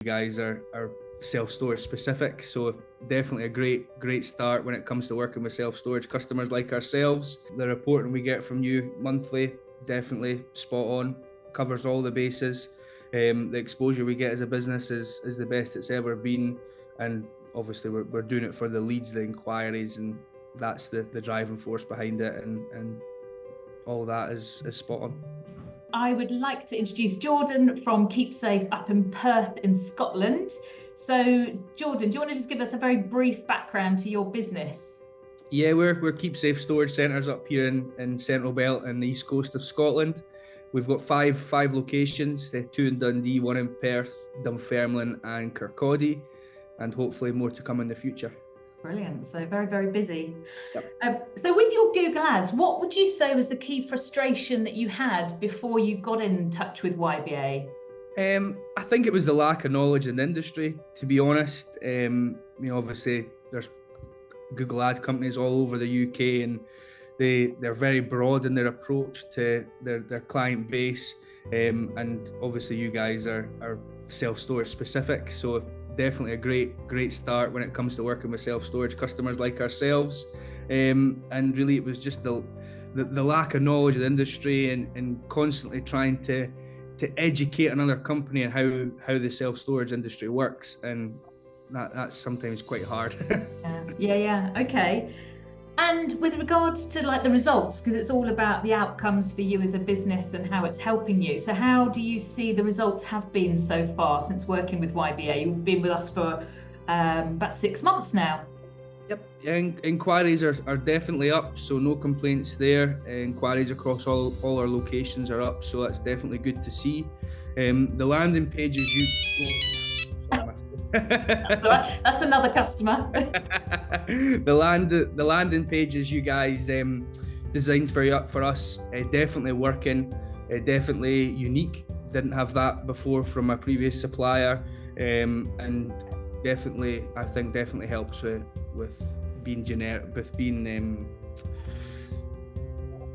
You guys are self-storage specific, so definitely a great start when it comes to working with self-storage customers like ourselves. The reporting we get from you monthly, definitely spot on, covers all the bases. The exposure we get as a business is the best it's ever been, and obviously we're doing it for the leads, the inquiries, and that's the driving force behind it, and all that is spot on. I would like to introduce Jordan from KeepSafe up in Perth in Scotland. So Jordan, do you want to just give us a very brief background to your business? Yeah, we're KeepSafe storage centres up here in Central Belt and the east coast of Scotland. We've got five locations, 2 in Dundee, 1 in Perth, Dunfermline and Kirkcaldy, and hopefully more to come in the future. Brilliant, so very, very busy. Yep. So with your Google Ads, what would you say was the key frustration that you had before you got in touch with YBA? I think it was the lack of knowledge in the industry, to be honest. Obviously there's Google ad companies all over the UK, and they're very broad in their approach to their client base. And obviously you guys are self-storage specific, so definitely a great start when it comes to working with self-storage customers like ourselves. And really it was just the lack of knowledge of the industry and constantly trying to educate another company on how the self-storage industry works, and that's sometimes quite hard. Yeah, okay. And with regards to like the results, because it's all about the outcomes for you as a business and how it's helping you. So how do you see the results have been so far since working with YBA? You've been with us for about 6 months now. Yep, inquiries are definitely up, so no complaints there. Inquiries across all our locations are up, so that's definitely good to see. The landing pages That's all right. That's another customer. the landing pages you guys designed for us, definitely working, definitely unique. Didn't have that before from my previous supplier, and definitely I think definitely helps with being generic, with being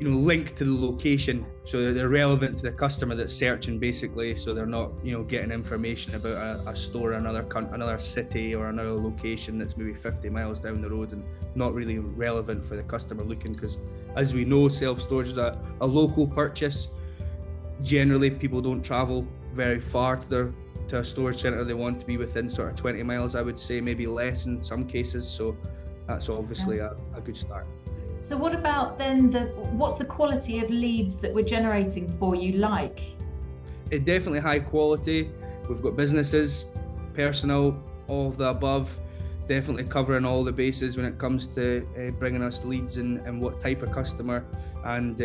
linked to the location, so they're relevant to the customer that's searching, basically, so they're not getting information about a store in another city or another location that's maybe 50 miles down the road and not really relevant for the customer looking, because as we know, self-storage is a local purchase. Generally people don't travel very far to a storage centre. They want to be within sort of 20 miles, I would say, maybe less in some cases, so that's obviously a good start. So what about then what's the quality of leads that we're generating for you like? It definitely high quality. We've got businesses, personal, all of the above, definitely covering all the bases when it comes to bringing us leads and what type of customer, and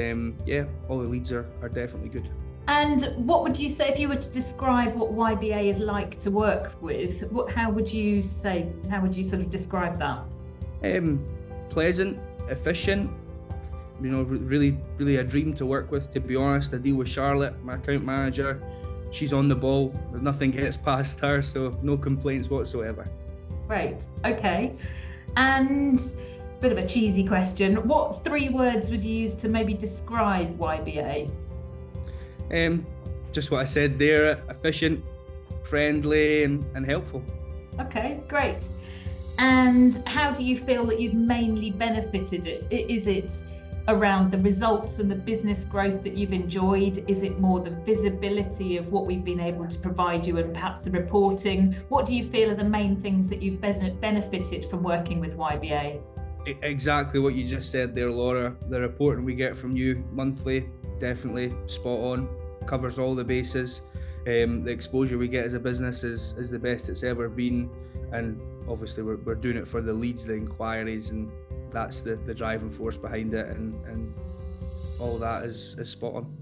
yeah, all the leads are definitely good. And what would you say if you were to describe what YBA is like to work with? How would you sort of describe that? Pleasant, efficient, really a dream to work with, to be honest. I deal with Charlotte, my account manager. She's on the ball, nothing gets past her, so no complaints whatsoever. Great, okay. And a bit of a cheesy question, what 3 words would you use to maybe describe YBA? Just what I said there: efficient, friendly and helpful. Okay, great. And how do you feel that you've mainly benefited it? Is it around the results and the business growth that you've enjoyed? Is it more the visibility of what we've been able to provide you and perhaps the reporting? What do you feel are the main things that you've benefited from working with YBA? Exactly what you just said there, Laura. The reporting we get from you monthly, definitely spot on, covers all the bases. The exposure we get as a business is the best it's ever been, and obviously we're doing it for the leads, the inquiries, and that's the driving force behind it, and all that is spot on.